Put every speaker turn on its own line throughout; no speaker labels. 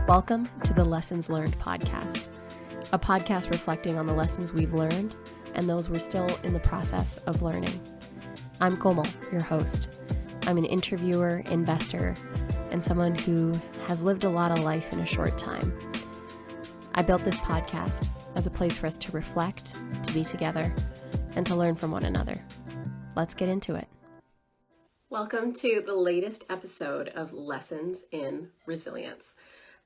Welcome to the Lessons Learned podcast, a podcast reflecting on the lessons we've learned and those we're still in the process of learning. I'm Komal, your host. I'm an interviewer, investor, and someone who has lived a lot of life in a short time. I built this podcast as a place for us to reflect, to be together, and to learn from one another. Let's get into it. Welcome to the latest episode of Lessons in Resilience.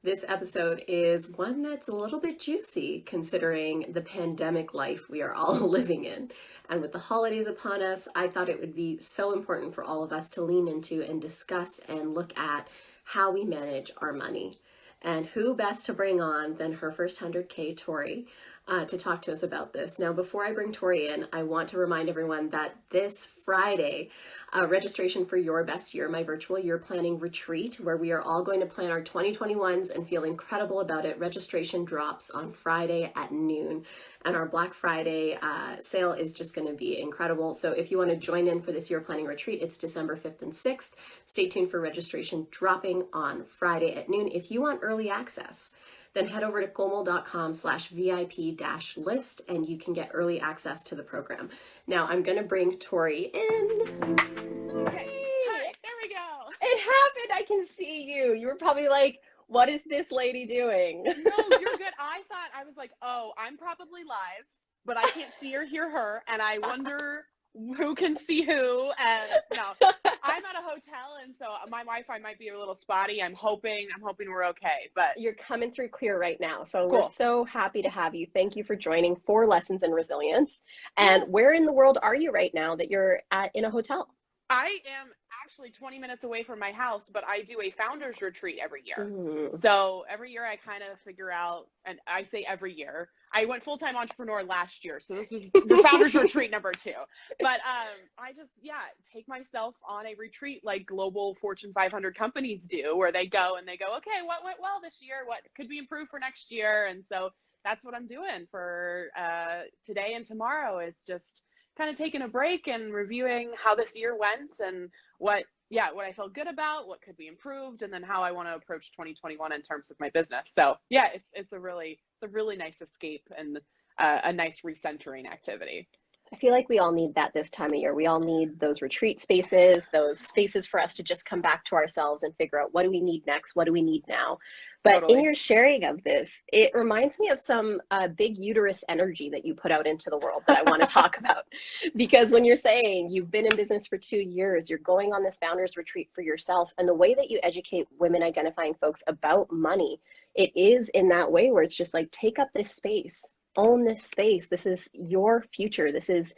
This episode is one that's a little bit juicy considering the pandemic life we are all living in. And with the holidays upon us, I thought it would be so important for all of us to lean into and discuss and look at how we manage our money. And who best to bring on than her first 100K, Tori, to talk to us about this. Now, before I bring Tori in, I want to remind everyone that this Friday, registration for Your Best Year, my virtual year planning retreat, where we are all going to plan our 2021s and feel incredible about it. Registration drops on Friday at noon, and our Black Friday sale is just going to be incredible. So if you want to join in for this year planning retreat, it's December 5th and 6th. Stay tuned for registration dropping on Friday at noon. If you want early access, then head over to komal.com/VIP-list and you can get early access to the program. Now I'm going to bring Tori in.
Okay. Hi, there we go.
It happened. I can see you. You were probably like, what is this lady doing?
No, you're good. I was like, oh, I'm probably live, but I can't see or hear her. And I wonder who can see who. And no, I'm at a hotel. And so my Wi-Fi might be a little spotty. I'm hoping we're okay, but
you're coming through clear right now. So
cool.
We're so happy to have you. Thank you for joining for Lessons in Resilience. And where in the world are you right now that you're in a hotel?
I am actually 20 minutes away from my house, but I do a founders retreat every year.
Ooh.
So every year I kind of figure out, and I say every year, I went full-time entrepreneur last year. So this is the founders retreat number 2. But I just, take myself on a retreat like global Fortune 500 companies do, where they go, okay, what went well this year? What could be improved for next year? And so that's what I'm doing for today and tomorrow, is just kind of taking a break and reviewing how this year went and what I felt good about, what could be improved, and then how I want to approach 2021 in terms of my business. So it's a really nice escape and a nice recentering activity.
I feel like we all need that this time of year. We all need those retreat spaces, those spaces for us to just come back to ourselves and figure out, what do we need next? What do we need now? But
Totally.
In your sharing of this, it reminds me of some big uterus energy that you put out into the world that I want to talk about. Because when you're saying you've been in business for 2 years, you're going on this founders retreat for yourself, and the way that you educate women identifying folks about money, it is in that way where it's just like, take up this space. Own this space. This is your future. This is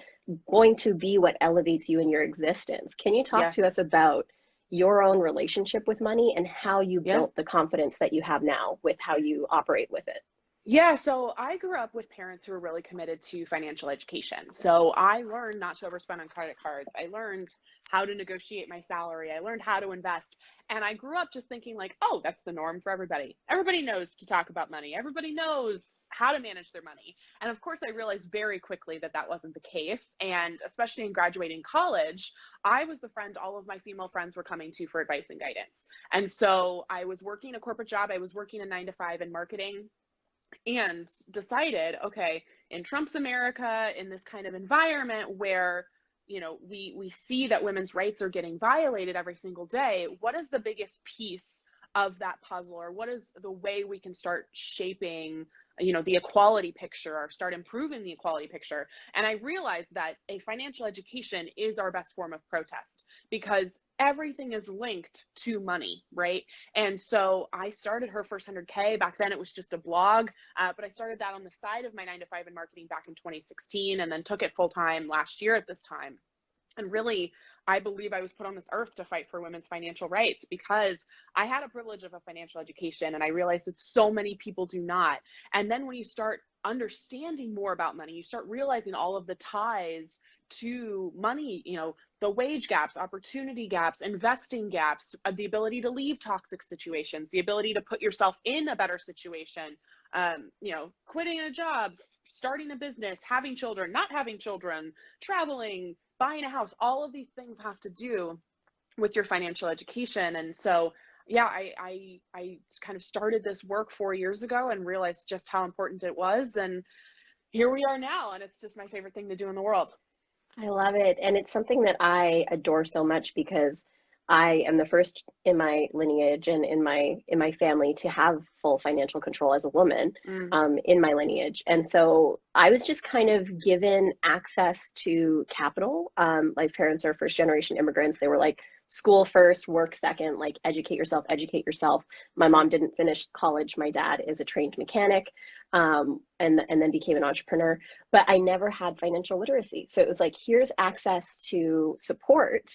going to be what elevates you in your existence. Can you talk to us about your own relationship with money and how you built the confidence that you have now with how you operate with it?
Yeah, so I grew up with parents who were really committed to financial education. So I learned not to overspend on credit cards. I learned how to negotiate my salary. I learned how to invest. And I grew up just thinking like, oh, that's the norm for everybody. Everybody knows to talk about money. Everybody knows how to manage their money. And of course, I realized very quickly that that wasn't the case. And especially in graduating college, I was the friend all of my female friends were coming to for advice and guidance. And so I was working a corporate job. I was working a 9-to-5 in marketing, and decided, okay, in Trump's America, in this kind of environment where, we see that women's rights are getting violated every single day, what is the biggest piece of that puzzle, or what is the way we can start shaping the equality picture, or start improving the equality picture? And I realized that a financial education is our best form of protest, because everything is linked to money, right? And so I started Her First 100K. Back then it was just a blog, but I started that on the side of my 9-to-5 in marketing back in 2016, and then took it full time last year at this time. And really, I believe I was put on this earth to fight for women's financial rights, because I had a privilege of a financial education, and I realized that so many people do not. And then when you start understanding more about money, you start realizing all of the ties to money, the wage gaps, opportunity gaps, investing gaps, the ability to leave toxic situations, the ability to put yourself in a better situation, quitting a job, starting a business, having children, not having children, traveling, buying a house, all of these things have to do with your financial education. And so, yeah, I kind of started this work 4 years ago and realized just how important it was. And here we are now. And it's just my favorite thing to do in the world.
I love it. And it's something that I adore so much because I am the first in my lineage and in my family to have full financial control as a woman in my lineage. And so I was just kind of given access to capital. My parents are first generation immigrants. They were like, school first, work second, like educate yourself, educate yourself. My mom didn't finish college. My dad is a trained mechanic, and then became an entrepreneur, but I never had financial literacy. So it was like, here's access to support,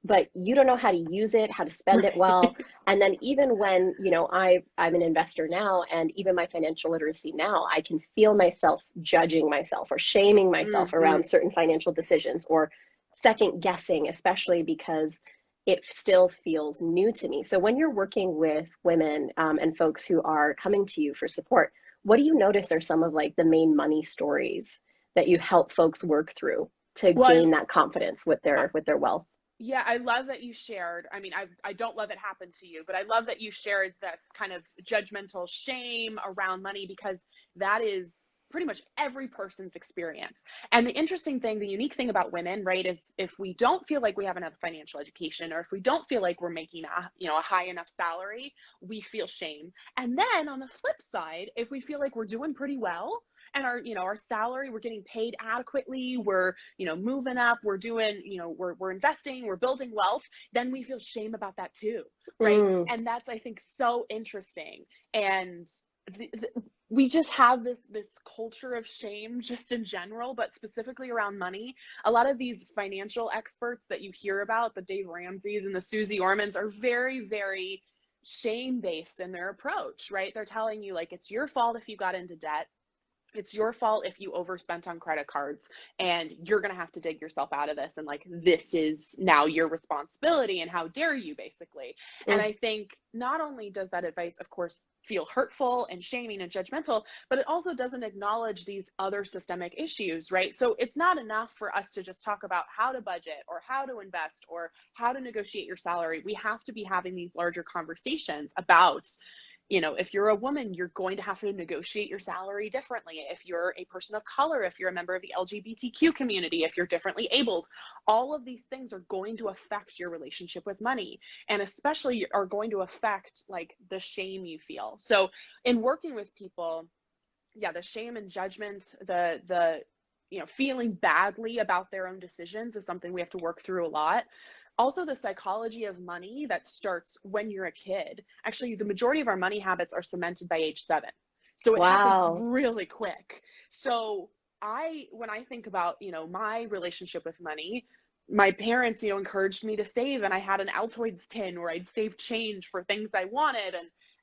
but you don't know how to use it, how to spend it well. And then even when, I'm an investor now, and even my financial literacy now, I can feel myself judging myself or shaming myself around certain financial decisions, or second guessing, especially because it still feels new to me. So when you're working with women and folks who are coming to you for support, what do you notice are some of like the main money stories that you help folks work through to gain that confidence with their wealth?
Yeah, I love that you shared. I mean, I don't love it happened to you, but I love that you shared that kind of judgmental shame around money, because that is pretty much every person's experience. And the interesting thing, the unique thing about women, right, is if we don't feel like we have enough financial education, or if we don't feel like we're making a high enough salary, we feel shame. And then on the flip side, if we feel like we're doing pretty well, and our salary, we're getting paid adequately, we're, moving up, we're doing, we're investing, we're building wealth, then we feel shame about that too, right? And that's, I think, so interesting. And we just have this culture of shame just in general, but specifically around money. A lot of these financial experts that you hear about, the Dave Ramseys and the Susie Ormans, are very, very shame-based in their approach, right? They're telling you, like, it's your fault if you got into debt. It's your fault if you overspent on credit cards, and you're going to have to dig yourself out of this. And like, this is now your responsibility, and how dare you, basically. And I think not only does that advice, of course, feel hurtful and shaming and judgmental, but it also doesn't acknowledge these other systemic issues, right? So it's not enough for us to just talk about how to budget or how to invest or how to negotiate your salary. We have to be having these larger conversations about, if you're a woman, you're going to have to negotiate your salary differently. If you're a person of color, if you're a member of the LGBTQ community, if you're differently abled, all of these things are going to affect your relationship with money, and especially are going to affect like the shame you feel. So in working with people, the shame and judgment, the feeling badly about their own decisions is something we have to work through a lot. Also, the psychology of money that starts when you're a kid. Actually, the majority of our money habits are cemented by age 7. So it happens really quick. So when I think about, my relationship with money, my parents, encouraged me to save, and I had an Altoids tin where I'd save change for things I wanted.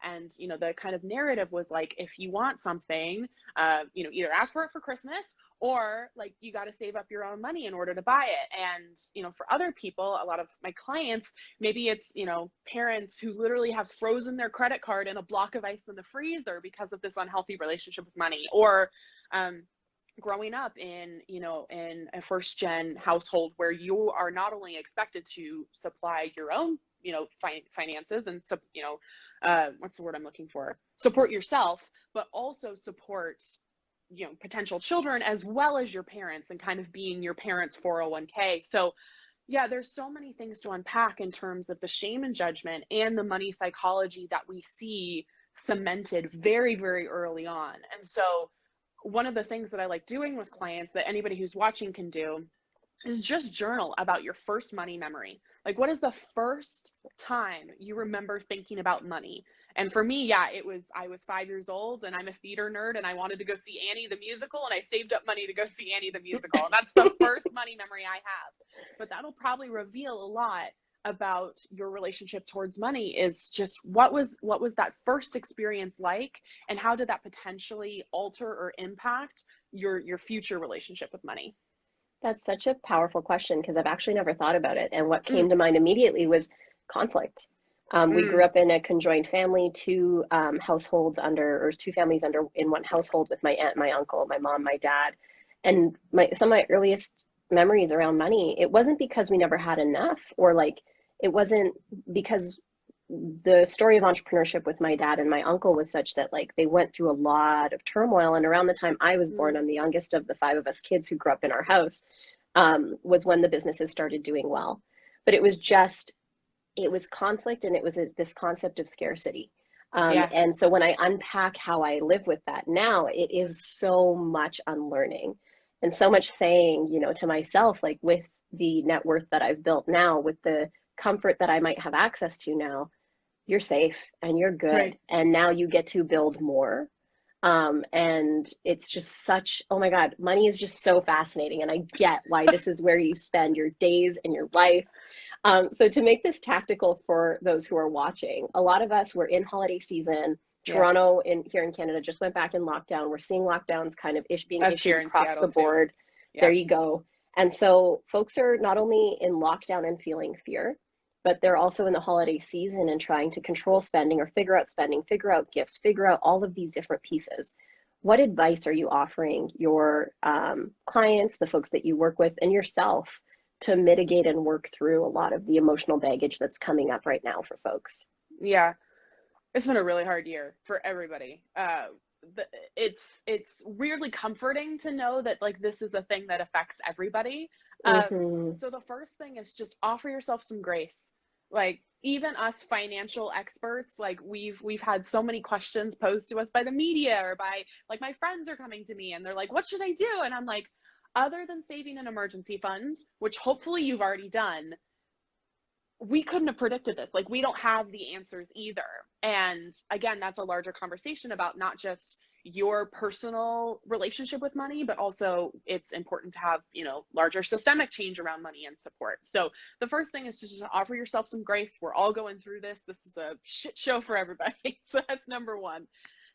And the kind of narrative was like, if you want something, either ask for it for Christmas, or like, you got to save up your own money in order to buy it. And, for other people, a lot of my clients, maybe it's, parents who literally have frozen their credit card in a block of ice in the freezer because of this unhealthy relationship with money. Or, growing up in a first gen household where you are not only expected to supply your own, finances and, what's the word I'm looking for? Support yourself, but also support, potential children as well as your parents, and kind of being your parents' 401k. So there's so many things to unpack in terms of the shame and judgment and the money psychology that we see cemented very, very early on. And so one of the things that I like doing with clients, that anybody who's watching can do, is just journal about your first money memory. Like, what is the first time you remember thinking about money? And for me, I was 5 years old, and I'm a theater nerd, and I wanted to go see Annie the musical, and I saved up money to go see Annie the musical. And that's the first money memory I have. But that'll probably reveal a lot about your relationship towards money, is just what was that first experience like, and how did that potentially alter or impact your future relationship with money?
That's such a powerful question, because I've actually never thought about it. And what came to mind immediately was conflict. We grew up in a conjoined family, two families under in one household with my aunt, my uncle, my mom, my dad. And some of my earliest memories around money, it wasn't because we never had enough, or like, it wasn't because the story of entrepreneurship with my dad and my uncle was such that like they went through a lot of turmoil. And around the time I was born, I'm the youngest of the five of us kids who grew up in our house, was when the businesses started doing well. But it was conflict, and it was this concept of scarcity. And so when I unpack how I live with that now, it is so much unlearning and so much saying, to myself, like, with the net worth that I've built now, with the comfort that I might have access to now, you're safe and you're good. Right. And now you get to build more. And it's just oh my God, money is just so fascinating. And I get why this is where you spend your days and your life. So to make this tactical for those who are watching, a lot of us were in holiday season. Toronto here in Canada just went back in lockdown. We're seeing lockdowns kind of being issued across the board. There you go. And so folks are not only in lockdown and feeling fear, but they're also in the holiday season and trying to control spending, or figure out spending, figure out gifts, figure out all of these different pieces. What advice are you offering your clients, the folks that you work with, and yourself to mitigate and work through a lot of the emotional baggage that's coming up right now for folks?
Yeah, it's been a really hard year for everybody. It's weirdly comforting to know that like this is a thing that affects everybody. So the first thing is just offer yourself some grace. Like, even us financial experts, like we've had so many questions posed to us by the media, or by like my friends are coming to me and they're like, what should I do? And I'm like, other than saving an emergency fund, which hopefully you've already done, we couldn't have predicted this. Like, we don't have the answers either. And again, that's a larger conversation about not just your personal relationship with money, but also it's important to have, larger systemic change around money and support. So the first thing is to just offer yourself some grace. We're all going through this. This is a shit show for everybody. So that's number one.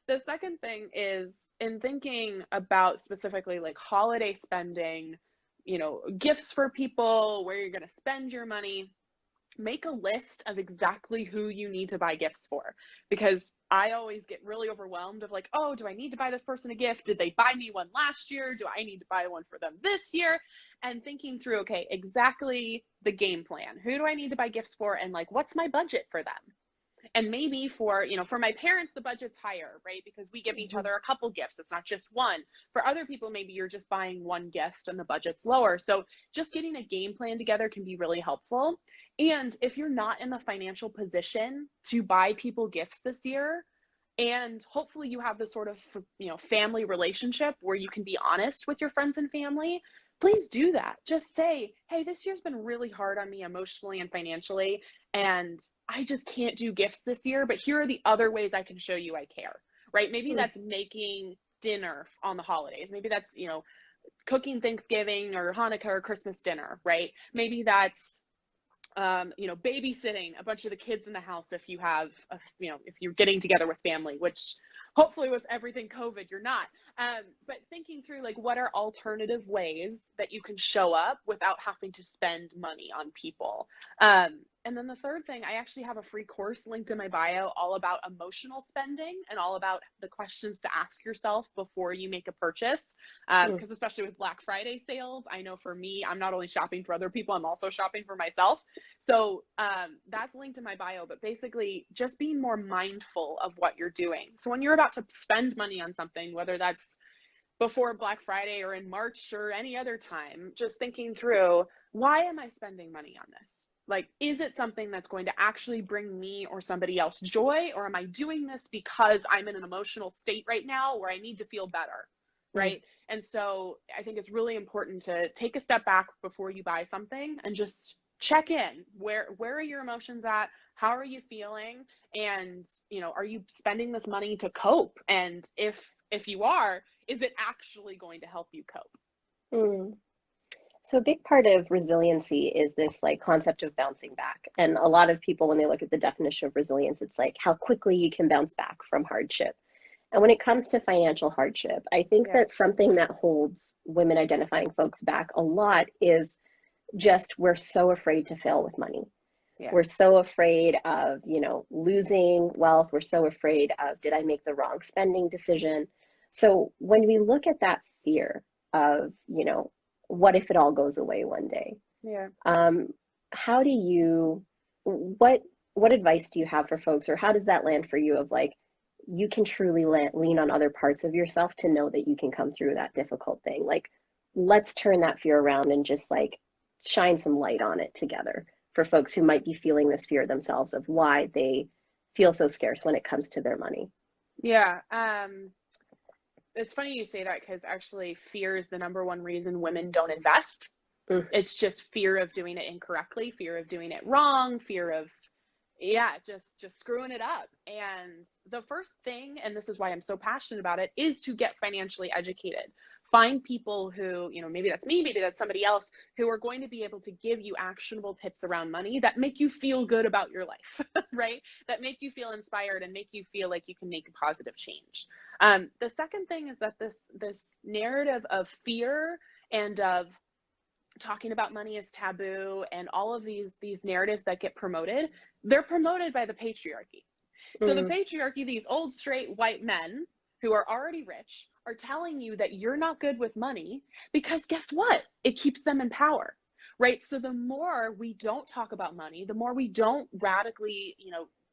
The second thing is, in thinking about specifically like holiday spending, gifts for people, where you're going to spend your money, make a list of exactly who you need to buy gifts for. Because I always get really overwhelmed of like, oh, do I need to buy this person a gift? Did they buy me one last year? Do I need to buy one for them this year? And thinking through, okay, exactly the game plan. Who do I need to buy gifts for? And like, what's my budget for them? And maybe for my parents, the budget's higher, right? Because we give each other a couple gifts. It's not just one. For other people, maybe you're just buying one gift and the budget's lower. So just getting a game plan together can be really helpful. And if you're not in the financial position to buy people gifts this year, and hopefully you have this sort of, family relationship where you can be honest with your friends and family, please do that. Just say, hey, this year's been really hard on me emotionally and financially, and I just can't do gifts this year, but here are the other ways I can show you I care, right? Maybe that's making dinner on the holidays. Maybe that's, cooking Thanksgiving or Hanukkah or Christmas dinner, right? Maybe that's, babysitting a bunch of the kids in the house if you have, if you're getting together with family, which hopefully with everything COVID, you're not. But thinking through like, what are alternative ways that you can show up without having to spend money on people? And then the third thing, I actually have a free course linked in my bio all about emotional spending and all about the questions to ask yourself before you make a purchase. Because especially with Black Friday sales, I know for me, I'm not only shopping for other people, I'm also shopping for myself. So that's linked in my bio, but basically just being more mindful of what you're doing. So when you're about to spend money on something, whether that's before Black Friday or in March or any other time, just thinking through, why am I spending money on this? Like, is it something that's going to actually bring me or somebody else joy? Or am I doing this because I'm in an emotional state right now where I need to feel better, right? And so I think it's really important to take a step back before you buy something and just check in. Where are your emotions at? How are you feeling? And, are you spending this money to cope? And if you are, is it actually going to help you cope?
So a big part of resiliency is this like concept of bouncing back. And a lot of people, when they look at the definition of resilience, it's like how quickly you can bounce back from hardship. And when it comes to financial hardship, I think that something that holds women identifying folks back a lot is just we're so afraid to fail with money.
Yeah.
We're so afraid of, losing wealth. We're so afraid of, did I make the wrong spending decision? So when we look at that fear of, what if it all goes away one day?
Yeah.
How do you, what advice do you have for folks, or how does that land for you of like, you can truly lean on other parts of yourself to know that you can come through that difficult thing? Like, let's turn that fear around and just like shine some light on it together for folks who might be feeling this fear themselves of why they feel so scarce when it comes to their money.
Yeah. It's funny you say that, because actually fear is the number one reason women don't invest. It's just fear of doing it incorrectly, fear of doing it wrong, fear of, just screwing it up. And the first thing, and this is why I'm so passionate about it, is to get financially educated. Find people who, maybe that's me, maybe that's somebody else, who are going to be able to give you actionable tips around money that make you feel good about your life, right? That make you feel inspired and make you feel like you can make a positive change. The second thing is that this narrative of fear and of talking about money is taboo, and all of these narratives that get promoted, they're promoted by the patriarchy. So the patriarchy, these old straight white men who are already rich, are telling you that you're not good with money, because guess what? It keeps them in power, right? So the more we don't talk about money, the more we don't radically,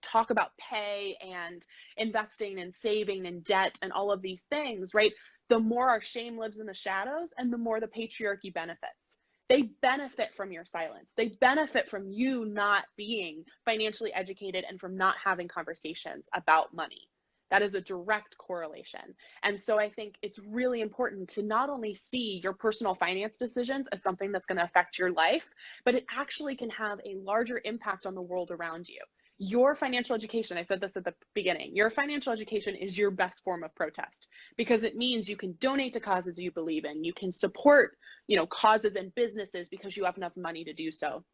talk about pay and investing and saving and debt and all of these things, right? The more our shame lives in the shadows, and the more the patriarchy benefits. They benefit from your silence. They benefit from you not being financially educated and from not having conversations about money. That is a direct correlation. And so I think it's really important to not only see your personal finance decisions as something that's going to affect your life, but it actually can have a larger impact on the world around you. Your financial education, I said this at the beginning, your financial education is your best form of protest, because it means you can donate to causes you believe in. You can support, causes and businesses because you have enough money to do so.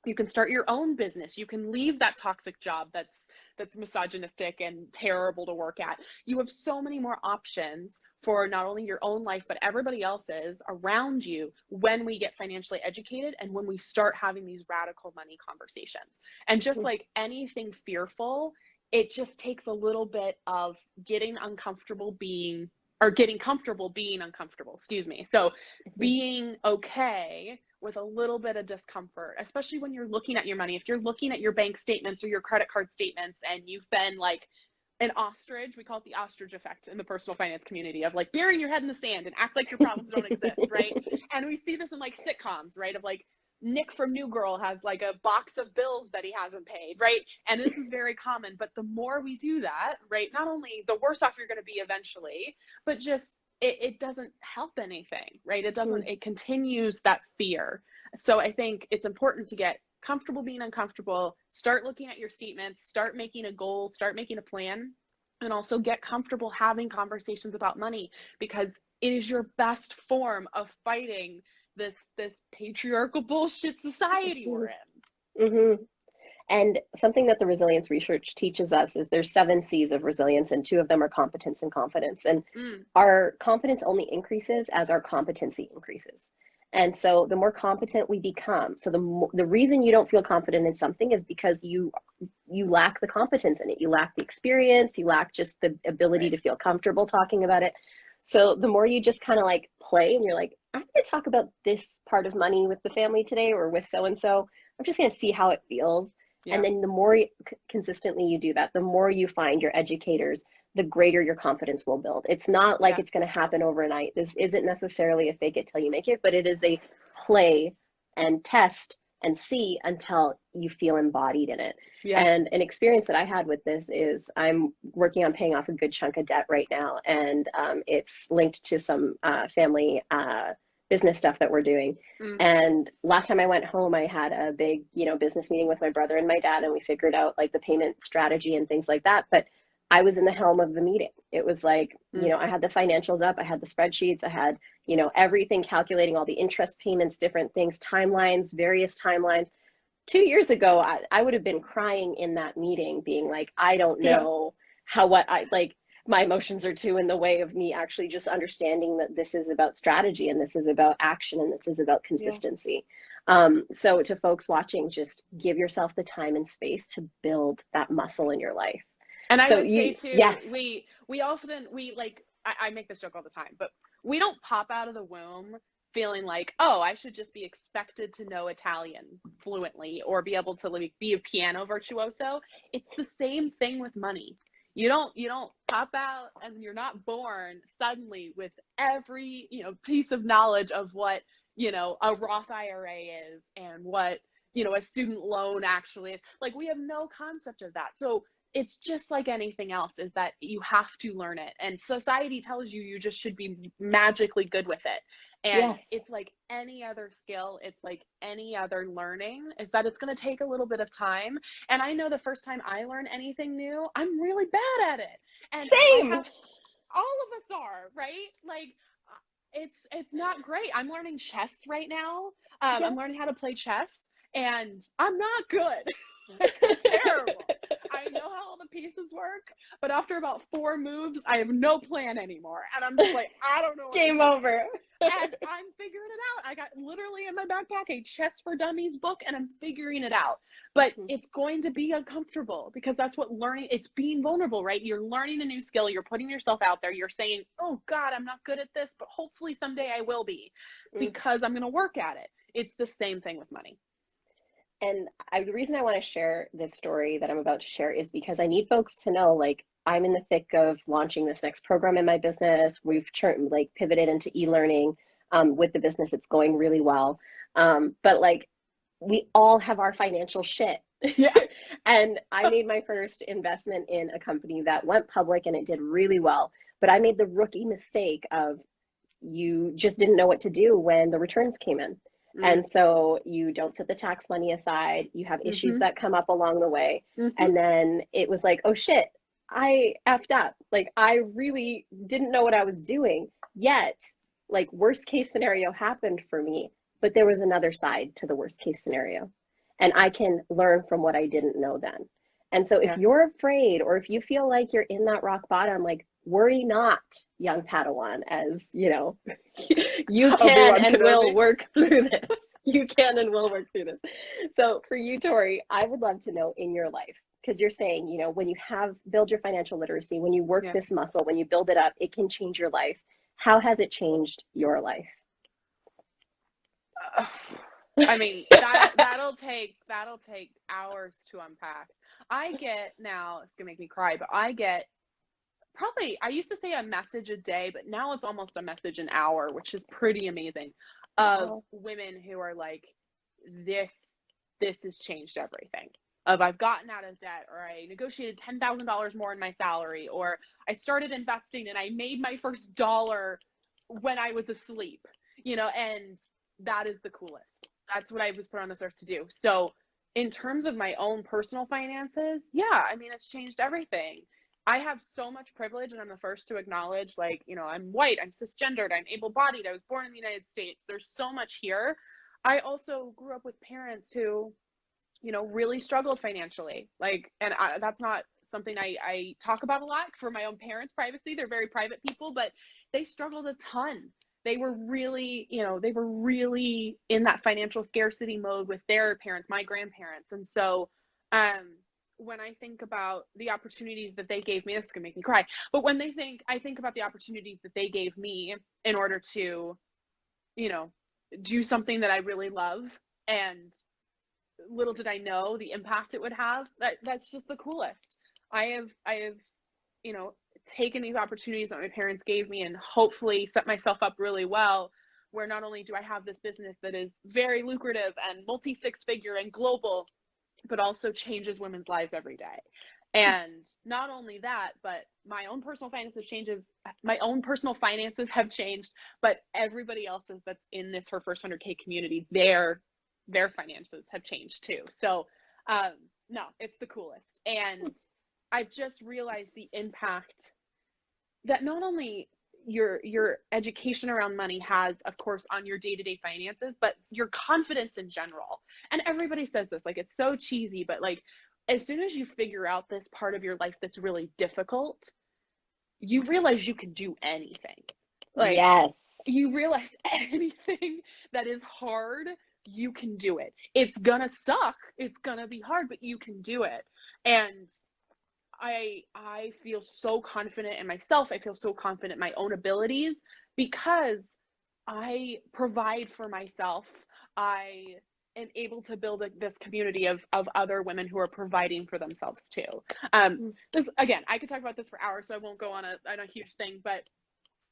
You can start your own business. You can leave that toxic job that's misogynistic and terrible to work at. You have so many more options for not only your own life, but everybody else's around you when we get financially educated and when we start having these radical money conversations. And just like anything fearful, it just takes a little bit of getting comfortable being uncomfortable, So being okay with a little bit of discomfort, especially when you're looking at your money. If you're looking at your bank statements or your credit card statements and you've been like an ostrich, we call it the ostrich effect in the personal finance community, of like burying your head in the sand and act like your problems don't exist, right? And we see this in like sitcoms, right? Of like Nick from New Girl has like a box of bills that he hasn't paid, right? And this is very common, but the more we do that, right, not only the worse off you're going to be eventually, but just it doesn't help anything, right? It continues that fear. So I think it's important to get comfortable being uncomfortable, start looking at your statements, start making a goal, start making a plan, and also get comfortable having conversations about money, because it is your best form of fighting this patriarchal bullshit society we're in.
And something that the resilience research teaches us is there's 7 C's of resilience, and 2 of them are competence and confidence. And our confidence only increases as our competency increases. And so the more competent we become, so the reason you don't feel confident in something is because you lack the competence in it. You lack the experience, you lack just the ability to feel comfortable talking about it. So the more you just kind of like play and you're like, I'm going to talk about this part of money with the family today or with so-and-so. I'm just going to see how it feels. Yeah. And then the more consistently you do that, the more you find your educators, the greater your confidence will build. It's not like it's going to happen overnight. This isn't necessarily a fake it till you make it, but it is a play and test and see until you feel embodied in it. Yeah. And an experience that I had with this is I'm working on paying off a good chunk of debt right now. And it's linked to some family business stuff that we're doing. And last time I went home, I had a big, business meeting with my brother and my dad, and we figured out like the payment strategy and things like that. But I was in the helm of the meeting. It was like, I had the financials up, I had the spreadsheets, I had, everything, calculating all the interest payments, different things, timelines, various timelines. 2 years ago, I would have been crying in that meeting, being like, I don't know my emotions are too in the way of me actually just understanding that this is about strategy and this is about action and this is about
Yeah.
consistency. So to folks watching, just give yourself the time and space to build that muscle in your life.
And I
So
would say too,
yes,
we often, I make this joke all the time, but we don't pop out of the womb feeling like, oh, I should just be expected to know Italian fluently or be able to like be a piano virtuoso. It's the same thing with money. You don't pop out, and you're not born suddenly with every, piece of knowledge of what, a Roth IRA is and what, a student loan actually is. Like, we have no concept of that. So it's just like anything else, is that you have to learn it. And society tells you you just should be magically good with it. And
yes,
it's like any other skill, it's like any other learning, is that it's going to take a little bit of time. And I know the first time I learn anything new, I'm really bad at it. And
same.
all of us are, right? Like, it's not great. I'm learning chess right now.
Yeah.
I'm learning how to play chess, and I'm not good. I'm terrible. I know how all the pieces work, but after about 4 moves, I have no plan anymore. And I'm just like, I don't know.
Game over.
And I'm figuring it out. I got literally in my backpack a Chess for Dummies book, and I'm figuring it out. But it's going to be uncomfortable, because that's what learning, it's being vulnerable, right? You're learning a new skill. You're putting yourself out there. You're saying, oh God, I'm not good at this, but hopefully someday I will be, because I'm going to work at it. It's the same thing with money.
And the reason I want to share this story that I'm about to share is because I need folks to know, like, I'm in the thick of launching this next program in my business. We've pivoted into e-learning with the business. It's going really well. But like, we all have our financial shit.
Yeah.
And I made my first investment in a company that went public and it did really well. But I made the rookie mistake of, you just didn't know what to do when the returns came in. And so you don't set the tax money aside. You have issues that come up along the way. And then it was like, oh shit, I effed up. Like, I really didn't know what I was doing. Yet, like, worst case scenario happened for me, but there was another side to the worst case scenario. And I can learn from what I didn't know then. And so if you're afraid, or if you feel like you're in that rock bottom, like, worry not, young Padawan, as you know, you can and will work through this. You can and will work through this. So for you, Tori, I would love to know, in your life, because you're saying, when you build your financial literacy, when you work this muscle, when you build it up, it can change your life. How has it changed your life?
I mean, that'll take hours to unpack. I get, now it's gonna make me cry, but I get probably, I used to say a message a day, but now it's almost a message an hour, which is pretty amazing, of women who are like, this has changed everything. Of, I've gotten out of debt, or I negotiated $10,000 more in my salary, or I started investing and I made my first dollar when I was asleep, and that is the coolest. That's what I was put on this earth to do. So in terms of my own personal finances, I mean, it's changed everything. I have so much privilege, and I'm the first to acknowledge, like, I'm white, I'm cisgendered, I'm able-bodied, I was born in the United States. There's so much here. I also grew up with parents who, really struggled financially. Like, and that's not something I talk about a lot for my own parents' privacy. They're very private people, but they struggled a ton. They were really, in that financial scarcity mode with their parents, my grandparents. And so, when I think about the opportunities that they gave me, this is gonna make me cry, but when I think about the opportunities that they gave me in order to, do something that I really love, and little did I know the impact it would have. That's just the coolest. I have, taken these opportunities that my parents gave me and hopefully set myself up really well, where not only do I have this business that is very lucrative and multi-six-figure and global, but also changes women's lives every day. And not only that, but my own personal finances have changed, but everybody else's that's in this Her First 100K community, their finances have changed too. So no, it's the coolest. And I've just realized the impact that not only your education around money has, of course, on your day-to-day finances, but your confidence in general. And everybody says this, like, it's so cheesy, but like, as soon as you figure out this part of your life that's really difficult, you realize you can do anything. Like,
Yes.
you realize anything that is hard, you can do it. It's gonna suck. It's gonna be hard, but you can do it. And I feel so confident in myself. I feel so confident in my own abilities because I provide for myself. I am able to build this community of other women who are providing for themselves too. This, again, I could talk about this for hours, so I won't go on a huge thing, but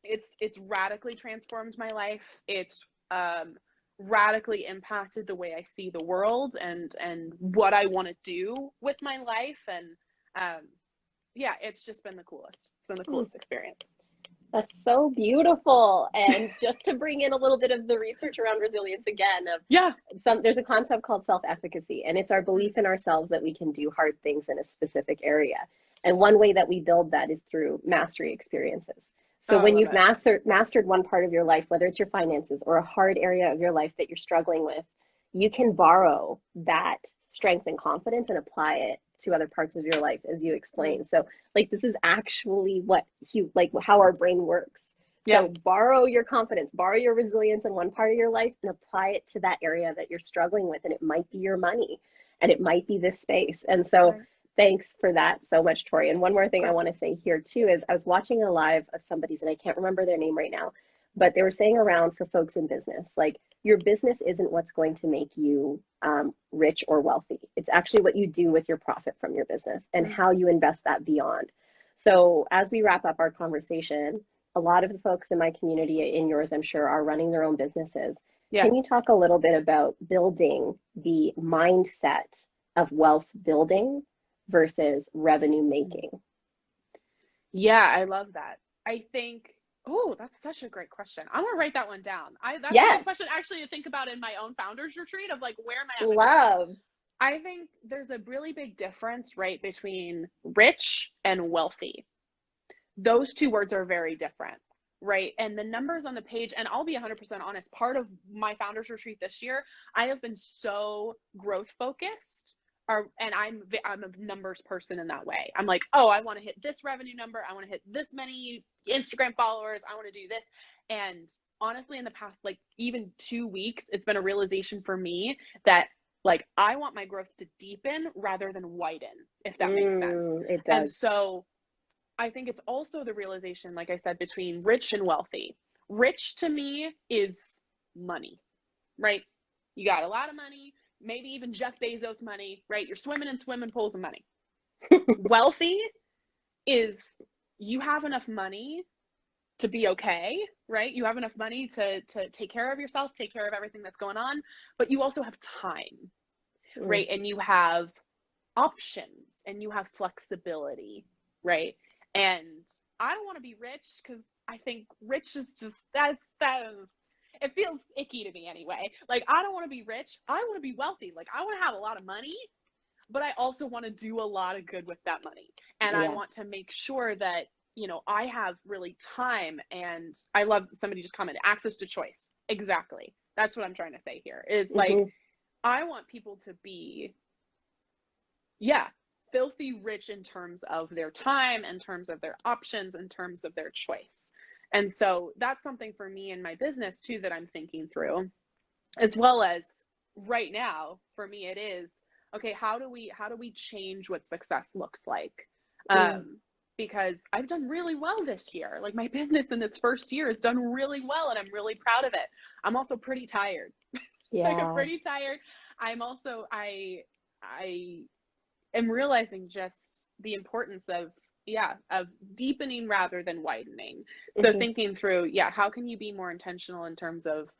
it's radically transformed my life. It's radically impacted the way I see the world and what I want to do with my life. And yeah, it's just been the coolest. It's been the coolest experience.
That's so beautiful. And just to bring in a little bit of the research around resilience again, there's a concept called self-efficacy, and it's our belief in ourselves that we can do hard things in a specific area. And one way that we build that is through mastery experiences. So when you've mastered one part of your life, whether it's your finances or a hard area of your life that you're struggling with, you can borrow that strength and confidence and apply it to other parts of your life, as you explained. So like, this is actually how our brain works. So borrow your confidence, borrow your resilience in one part of your life and apply it to that area that you're struggling with. And it might be your money, and it might be this space. And so thanks for that so much, Tori. And one more thing I want to say here too is I was watching a live of somebody's, and I can't remember their name right now, but they were saying around for folks in business, like, your business isn't what's going to make you rich or wealthy. It's actually what you do with your profit from your business and how you invest that beyond. So as we wrap up our conversation, a lot of the folks in my community, in yours, I'm sure, are running their own businesses. Can you talk a little bit about building the mindset of wealth building versus revenue making?
Yeah, I love that. I think, that's such a great question. I'm gonna write that one down. That's a good question actually to think about in my own founders retreat of like, where am I at?
Love.
I think there's a really big difference, right, between rich and wealthy. Those two words are very different, right? And the numbers on the page, and I'll be 100% honest, part of my founders retreat this year, I have been so growth focused. And I'm a numbers person in that way. I'm like, I want to hit this revenue number. I want to hit this many Instagram followers. I want to do this. And honestly, in the past, like even 2 weeks, it's been a realization for me that like, I want my growth to deepen rather than widen, if that makes sense.
It does.
And so I think it's also the realization, like I said, between rich and wealthy. Rich to me is money, right? You got a lot of money. Maybe even Jeff Bezos money, right? You're swimming in swimming pools of money. Wealthy is you have enough money to be okay, right? You have enough money to take care of yourself, take care of everything that's going on, but you also have time, right? And you have options and you have flexibility, right? And I don't want to be rich because I think rich is just, that it feels icky to me anyway. Like, I don't want to be rich. I want to be wealthy. Like, I want to have a lot of money, but I also want to do a lot of good with that money. And I want to make sure that, I have really time. And I love, somebody just commented, access to choice. Exactly. That's what I'm trying to say here. It's like, I want people to be, filthy rich in terms of their time, in terms of their options, in terms of their choice. And so that's something for me in my business too that I'm thinking through, as well as right now for me it is, okay, how do we change what success looks like? Because I've done really well this year. Like, my business in its first year has done really well and I'm really proud of it. I'm also pretty tired. Like, I'm pretty tired. I'm also, I am realizing just the importance of deepening rather than widening. So thinking through, how can you be more intentional in terms of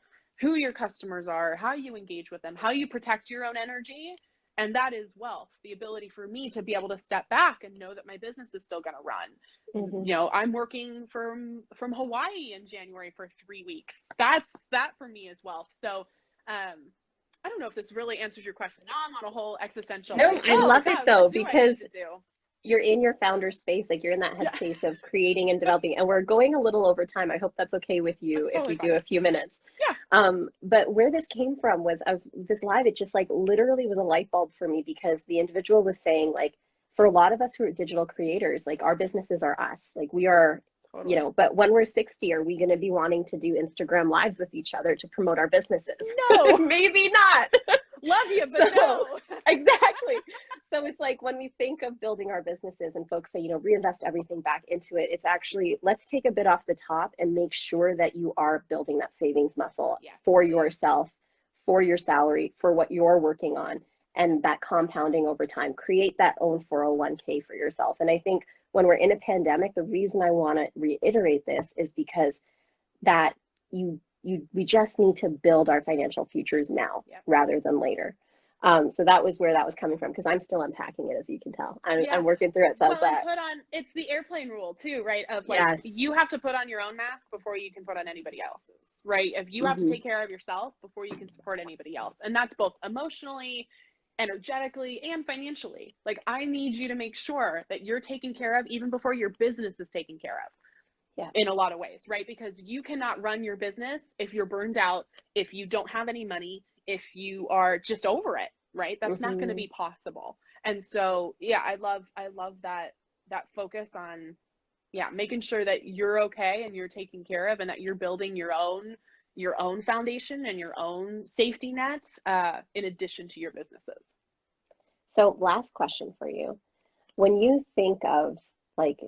who your customers are, how you engage with them, how you protect your own energy. And that is wealth, the ability for me to be able to step back and know that my business is still going to run. I'm working from Hawaii in January for 3 weeks. That for me is wealth. So I don't know if this really answers your question. Now I'm on a whole existential.
No, I love it though, because you're in your founder space, like you're in that headspace of creating and developing, and we're going a little over time. I hope that's okay with you if we do a few minutes. But where this came from was this live, it just like literally was a light bulb for me, because the individual was saying like for a lot of us who are digital creators, like our businesses are us. Like we are,
Totally.
you know, but when we're 60, are we going to be wanting to do Instagram lives with each other to promote our businesses?
No.
Maybe not.
Love you, but no.
Exactly. So it's like when we think of building our businesses and folks say, you know, reinvest everything back into it, it's actually, let's take a bit off the top and make sure that you are building that savings muscle for yourself, for your salary, for what you're working on, and that compounding over time. Create that own 401k for yourself. And I think when we're in a pandemic, the reason I want to reiterate this is because that we just need to build our financial futures now rather than later. So that was where that was coming from, because I'm still unpacking it, as you can tell. I'm working through it. So
it's the airplane rule too, right? Of like, you have to put on your own mask before you can put on anybody else's, right? If you have to take care of yourself before you can support anybody else. And that's both emotionally, energetically, and financially. Like, I need you to make sure that you're taken care of even before your business is taken care of. In a lot of ways, right? Because you cannot run your business if you're burned out, if you don't have any money, if you are just over it, right? That's not going to be possible. And so, I love that focus on, making sure that you're okay and you're taken care of, and that you're building your own foundation and your own safety nets, in addition to your businesses.
So last question for you. When you think of, like,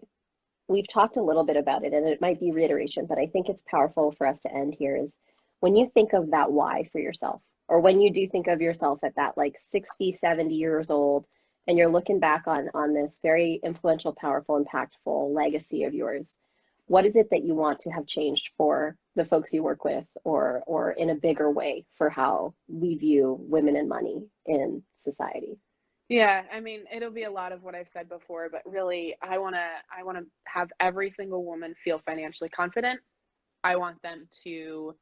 we've talked a little bit about it, and it might be reiteration, but I think it's powerful for us to end here, is when you think of that why for yourself, or when you do think of yourself at that like 60, 70 years old, and you're looking back on this very influential, powerful, impactful legacy of yours, what is it that you want to have changed for the folks you work with, or in a bigger way for how we view women and money in society?
Yeah, I mean, it'll be a lot of what I've said before, but really, I want to have every single woman feel financially confident. I want them to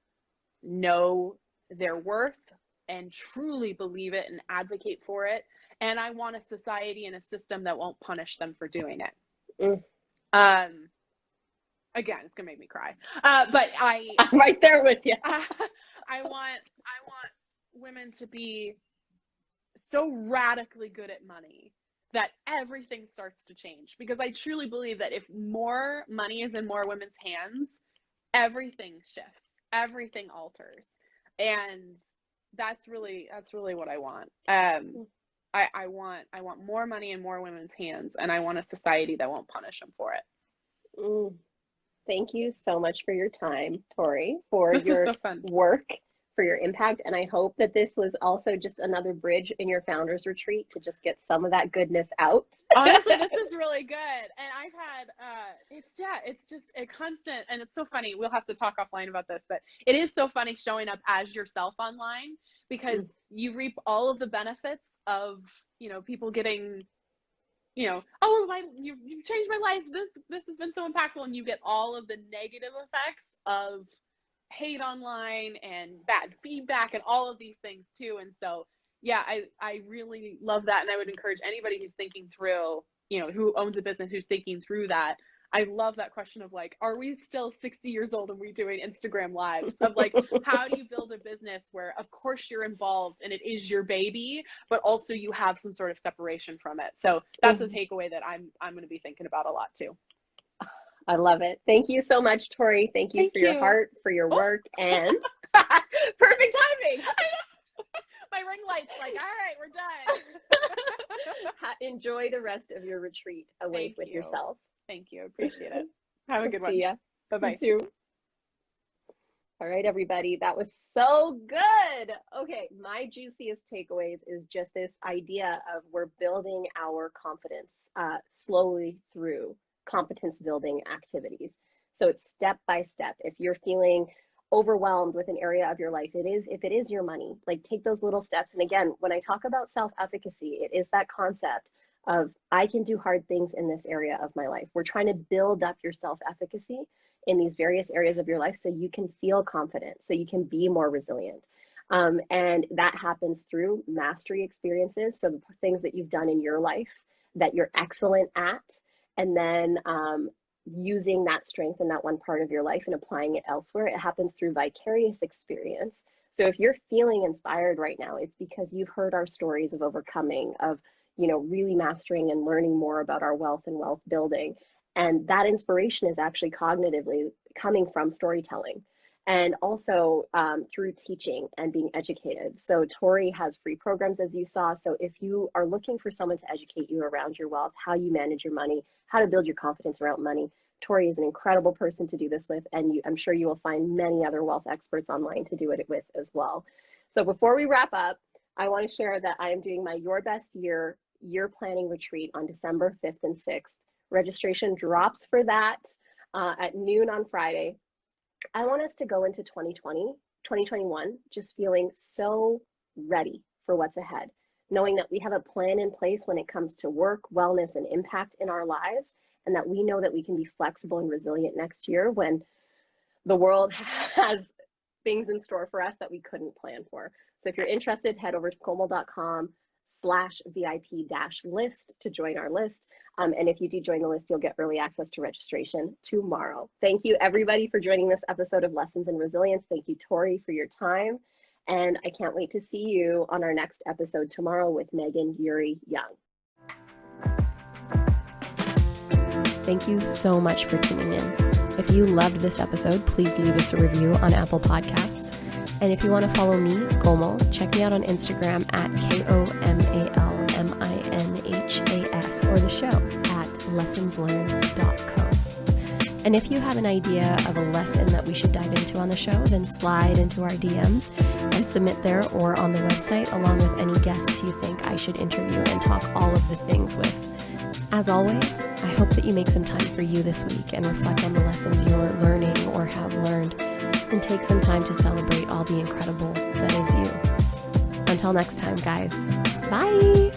know their worth and truly believe it and advocate for it. And I want a society and a system that won't punish them for doing it. Again, it's gonna make me cry. But I'm
right there with you.
I want women to be so radically good at money that everything starts to change, because I truly believe that if more money is in more women's hands, everything shifts, everything alters. And that's really what I want. I want more money in more women's hands, and I want a society that won't punish them for it.
Thank you so much for your time, Tori, for your work, for your impact. And I hope that this was also just another bridge in your founders retreat to just get some of that goodness out.
Honestly, this is really good. And I've had, it's just a constant, and it's so funny. We'll have to talk offline about this, but it is so funny showing up as yourself online, because you reap all of the benefits of, people getting, you've changed my life. This has been so impactful. And you get all of the negative effects of hate online and bad feedback and all of these things too. And so, I really love that. And I would encourage anybody who's thinking through, who owns a business, who's thinking through that. I love that question of like, are we still 60 years old and we're doing Instagram lives? Of like, how do you build a business where of course you're involved and it is your baby, but also you have some sort of separation from it. So that's a takeaway that I'm going to be thinking about a lot too.
I love it. Thank you so much, Tori. Thank you for your heart, for your work, and perfect timing.
My ring light's like, all right, we're done.
Enjoy the rest of your retreat away with yourself.
Thank you. Appreciate it. Have a good one.
See ya.
Bye-bye.
You too. All right, everybody. That was so good. Okay, my juiciest takeaways is just this idea of we're building our confidence slowly through competence building activities. So it's step by step. If you're feeling overwhelmed with an area of your life, if it is your money, like take those little steps. And again, when I talk about self-efficacy, it is that concept of I can do hard things in this area of my life. We're trying to build up your self-efficacy in these various areas of your life so you can feel confident, so you can be more resilient. And that happens through mastery experiences. So the things that you've done in your life that you're excellent at, and then using that strength in that one part of your life and applying it elsewhere. It happens through vicarious experience. So if you're feeling inspired right now, it's because you've heard our stories of overcoming, of really mastering and learning more about our wealth and wealth building. And that inspiration is actually cognitively coming from storytelling and also through teaching and being educated. So Tori has free programs, as you saw. So if you are looking for someone to educate you around your wealth, how you manage your money, how to build your confidence around money, Tori is an incredible person to do this with, and I'm sure you will find many other wealth experts online to do it with as well. So before we wrap up, I want to share that I am doing my Your Best Year planning retreat on December 5th and 6th. Registration drops for that at noon on Friday. I want us to go into 2021, just feeling so ready for what's ahead, knowing that we have a plan in place when it comes to work, wellness, and impact in our lives, and that we know that we can be flexible and resilient next year when the world has things in store for us that we couldn't plan for. So if you're interested, head over to komal.com/VIP-list to join our list. And if you do join the list, you'll get early access to registration tomorrow. Thank you, everybody, for joining this episode of Lessons in Resilience. Thank you, Tori, for your time. And I can't wait to see you on our next episode tomorrow with Megan Yuri Young.
Thank you so much for tuning in. If you loved this episode, please leave us a review on Apple Podcasts. And if you want to follow me, Komal, check me out on Instagram at KOMALMINHAS or the show at lessonslearned.co. And if you have an idea of a lesson that we should dive into on the show, then slide into our DMs and submit there or on the website along with any guests you think I should interview and talk all of the things with. As always, I hope that you make some time for you this week and reflect on the lessons you're learning or have learned, and take some time to celebrate all the incredible that is you. Until next time, guys. Bye!